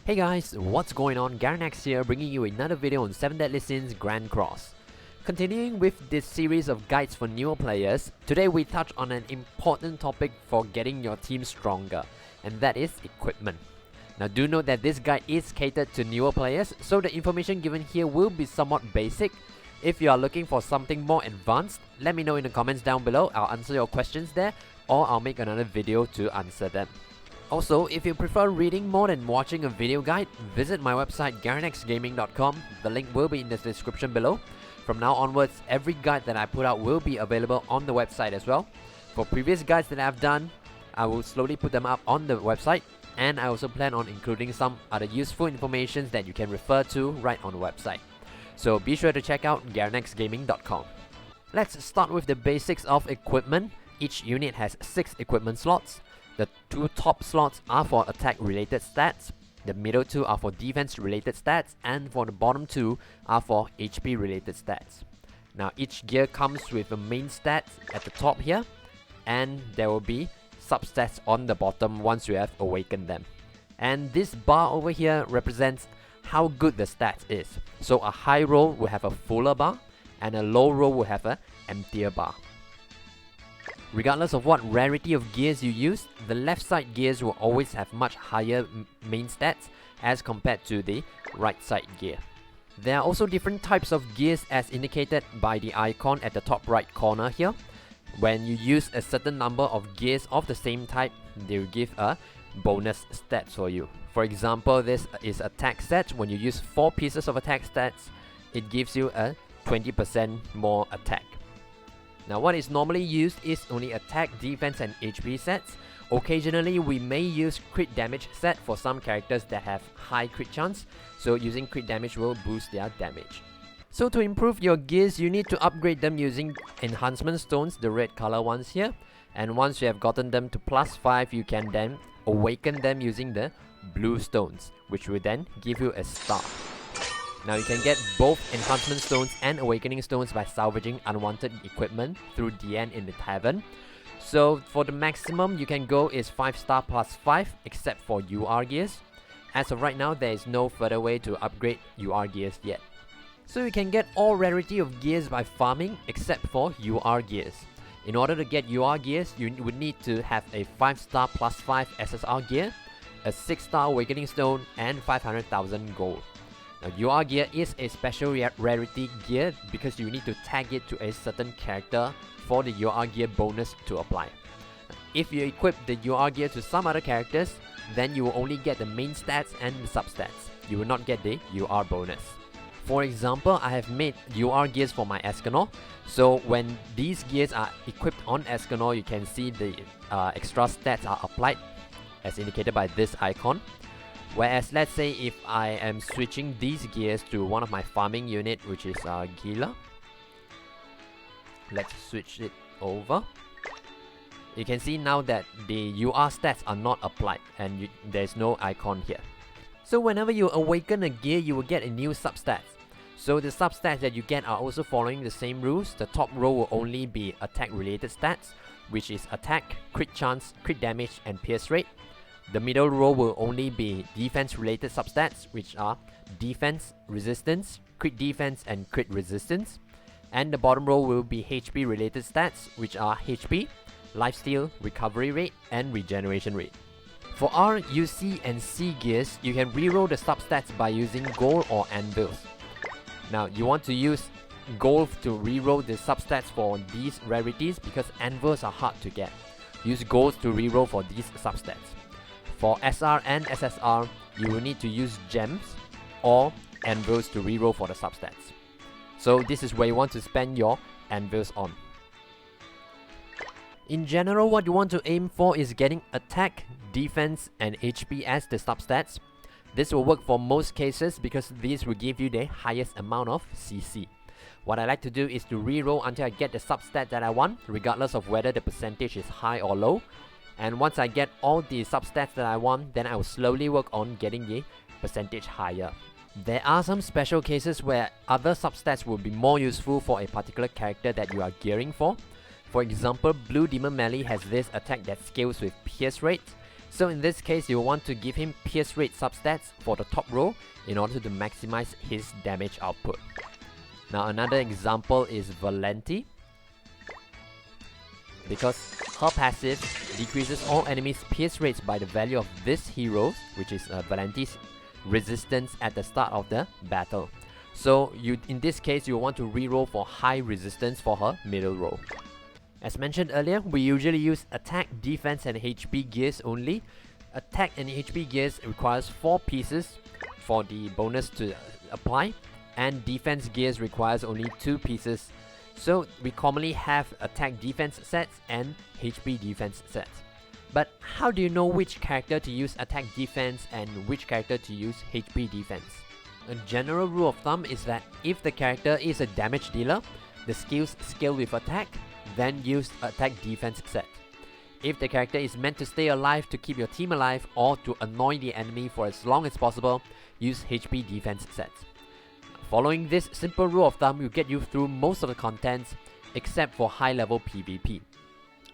Hey guys, what's going on? Garanax here, bringing you another video on 7 Deadly Sins Grand Cross. Continuing with this series of guides for newer players, today we touch on an important topic for getting your team stronger, and that is equipment. Now do note that this guide is catered to newer players, so the information given here will be somewhat basic. If you are looking for something more advanced, let me know in the comments down below. I'll answer your questions there, or I'll make another video to answer them. Also, if you prefer reading more than watching a video guide, visit my website garanaxgaming.com. The link will be in the description below. From now onwards, every guide that I put out will be available on the website as well. For previous guides that I've done, I will slowly put them up on the website, and I also plan on including some other useful information that you can refer to right on the website. So be sure to check out garanaxgaming.com. Let's start with the basics of equipment. Each unit has 6 equipment slots. The 2 top slots are for attack related stats, the middle 2 are for defense related stats, and for the bottom 2 are for HP related stats. Now each gear comes with a main stat at the top here, and there will be substats on the bottom once you have awakened them. And this bar over here represents how good the stats is. So a high roll will have a fuller bar, and a low roll will have an emptier bar. Regardless of what rarity of gears you use, the left side gears will always have much higher main stats as compared to the right side gear. There are also different types of gears as indicated by the icon at the top right corner here. When you use a certain number of gears of the same type, they will give a bonus stats for you. For example, this is attack stats. When you use 4 pieces of attack stats, it gives you a 20% more attack. Now what is normally used is only attack, defense and HP sets. Occasionally we may use crit damage set for some characters that have high crit chance, so using crit damage will boost their damage. So to improve your gears, you need to upgrade them using enhancement stones, the red color ones here. And once you have gotten them to +5, you can then awaken them using the blue stones, which will then give you a star. Now you can get both enhancement stones and awakening stones by salvaging unwanted equipment through DN in the tavern. So for the maximum you can go is 5 star +5 except for UR gears. As of right now, there is no further way to upgrade UR gears yet. So you can get all rarity of gears by farming except for UR gears. In order to get UR gears, you would need to have a 5 star +5 SSR gear, a 6 star awakening stone and 500,000 gold. Now UR gear is a special rarity gear because you need to tag it to a certain character for the UR gear bonus to apply. If you equip the UR gear to some other characters, then you will only get the main stats and the substats. You will not get the UR bonus. For example, I have made UR gears for my Escanor. So when these gears are equipped on Escanor, you can see the extra stats are applied as indicated by this icon. Whereas let's say if I am switching these gears to one of my farming unit, which is Gila. Let's switch it over. You can see now that the UR stats are not applied and there's no icon here. So whenever you awaken a gear, you will get a new substats. So the substats that you get are also following the same rules. The top row will only be attack related stats, which is attack, crit chance, crit damage and pierce rate. The middle row will only be defense related substats, which are defense, resistance, crit defense and crit resistance. And the bottom row will be HP related stats, which are HP, lifesteal, recovery rate and regeneration rate. For R, U, C and C gears, you can reroll the substats by using gold or anvils. Now you want to use gold to reroll the substats for these rarities because anvils are hard to get. Use gold to reroll for these substats. For SR and SSR, you will need to use gems or anvils to reroll for the substats. So this is where you want to spend your anvils on. In general, what you want to aim for is getting attack, defense and HP as the substats. This will work for most cases because these will give you the highest amount of CC. What I like to do is to reroll until I get the substat that I want, regardless of whether the percentage is high or low. And once I get all the substats that I want, then I will slowly work on getting the percentage higher. There are some special cases where other substats will be more useful for a particular character that you are gearing for. For example, Blue Demon Melee has this attack that scales with pierce rate. So in this case, you will want to give him pierce rate substats for the top row in order to maximize his damage output. Now another example is Valenti, because her passive decreases all enemies' pierce rates by the value of this hero, which is Valenti's resistance at the start of the battle. So in this case, you want to reroll for high resistance for her middle row. As mentioned earlier, we usually use attack, defense and HP gears only. Attack and HP gears requires 4 pieces for the bonus to apply, and defense gears requires only 2 pieces. So we commonly have attack defense sets and HP defense sets. But how do you know which character to use attack defense and which character to use HP defense? A general rule of thumb is that if the character is a damage dealer, the skills scale with attack, then use attack defense set. If the character is meant to stay alive to keep your team alive or to annoy the enemy for as long as possible, use HP defense sets. Following this simple rule of thumb will get you through most of the contents except for high level PvP.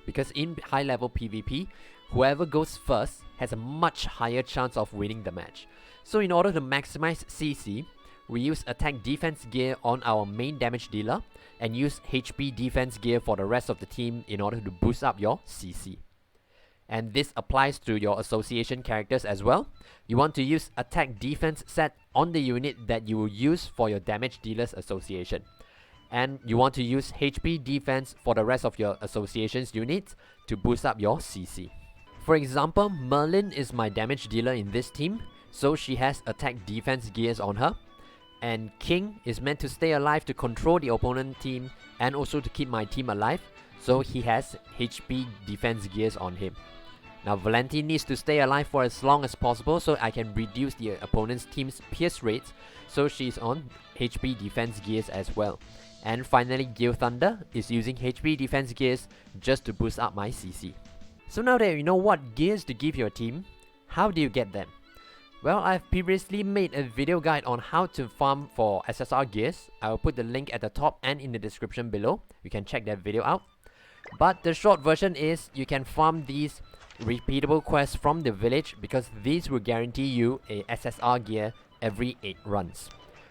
Because in high level PvP, whoever goes first has a much higher chance of winning the match. So in order to maximize CC, we use attack defense gear on our main damage dealer and use HP defense gear for the rest of the team in order to boost up your CC. And this applies to your association characters as well. You want to use attack defense set on the unit that you will use for your damage dealers association. And you want to use HP defense for the rest of your association's units to boost up your CC. For example, Merlin is my damage dealer in this team, so she has attack defense gears on her. And King is meant to stay alive to control the opponent team and also to keep my team alive, so he has HP defense gears on him. Now Valenti needs to stay alive for as long as possible so I can reduce the opponent's team's pierce rates, so she's on HP defense gears as well. And finally, Gale Thunder is using HP defense gears just to boost up my CC. So now that you know what gears to give your team, how do you get them? Well, I've previously made a video guide on how to farm for SSR gears. I will put the link at the top and in the description below. You can check that video out. But the short version is you can farm these repeatable quests from the village because these will guarantee you a SSR gear every 8 runs.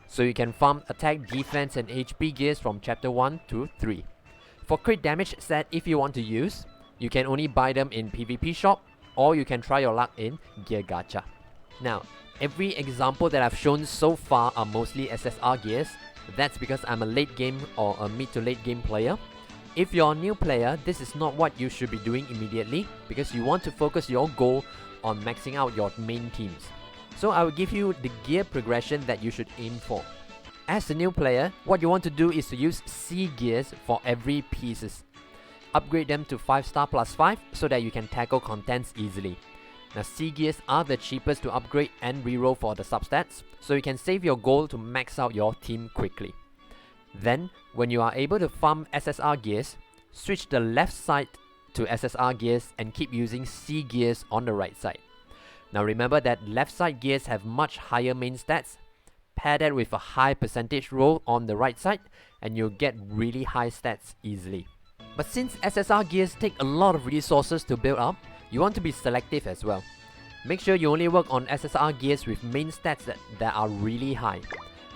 So you can farm attack, defense and HP gears from chapter 1 to 3. For crit damage set, if you want to use, you can only buy them in PvP shop or you can try your luck in Gear Gacha. Now, every example that I've shown so far are mostly SSR gears. That's because I'm a late game or a mid to late game player. If you're a new player, this is not what you should be doing immediately because you want to focus your goal on maxing out your main teams. So I will give you the gear progression that you should aim for. As a new player, what you want to do is to use C gears for every pieces. Upgrade them to 5-star plus 5 so that you can tackle contents easily. Now C gears are the cheapest to upgrade and reroll for the substats, so you can save your gold to max out your team quickly. Then, when you are able to farm SSR gears, switch the left side to SSR gears and keep using C gears on the right side. Now remember that left side gears have much higher main stats, pair that with a high percentage roll on the right side and you'll get really high stats easily. But since SSR gears take a lot of resources to build up, you want to be selective as well. Make sure you only work on SSR gears with main stats that are really high.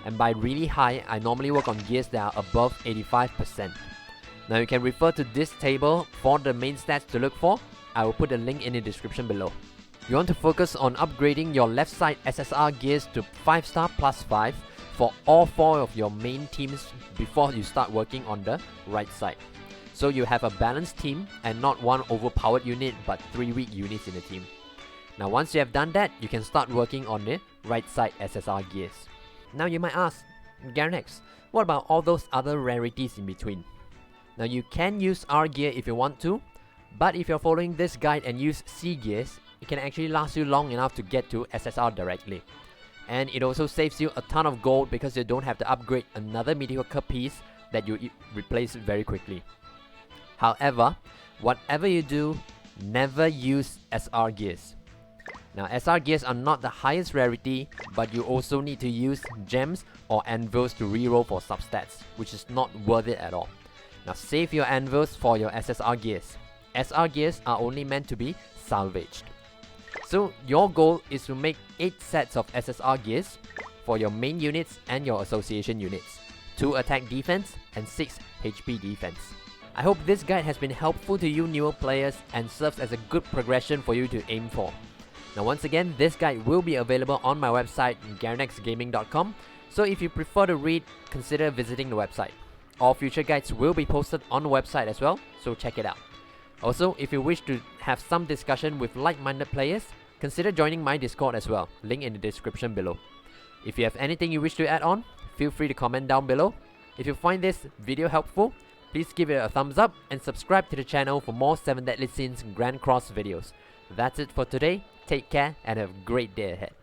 And by really high, I normally work on gears that are above 85%. Now you can refer to this table for the main stats to look for. I will put a link in the description below. You want to focus on upgrading your left side SSR gears to 5-star plus 5 for all 4 of your main teams before you start working on the right side. So you have a balanced team and not one overpowered unit but 3 weak units in the team. Now once you have done that, you can start working on the right side SSR gears. Now you might ask, Garenax, what about all those other rarities in between? Now you can use R gear if you want to, but if you're following this guide and use C gears, it can actually last you long enough to get to SSR directly. And it also saves you a ton of gold because you don't have to upgrade another mediocre piece that you replace very quickly. However, whatever you do, never use SR gears. Now SR gears are not the highest rarity, but you also need to use gems or anvils to reroll for substats, which is not worth it at all. Now save your anvils for your SSR gears. SR gears are only meant to be salvaged. So your goal is to make 8 sets of SSR gears for your main units and your association units, 2 attack defense and 6 HP defense. I hope this guide has been helpful to you newer players and serves as a good progression for you to aim for. Now once again, this guide will be available on my website garnexgaming.com, so if you prefer to read, consider visiting the website. All future guides will be posted on the website as well, so check it out. Also, if you wish to have some discussion with like-minded players, consider joining my Discord as well, link in the description below. If you have anything you wish to add on, feel free to comment down below. If you find this video helpful, please give it a thumbs up and subscribe to the channel for more 7 Deadly Sins Grand Cross videos. That's it for today, take care and have a great day ahead.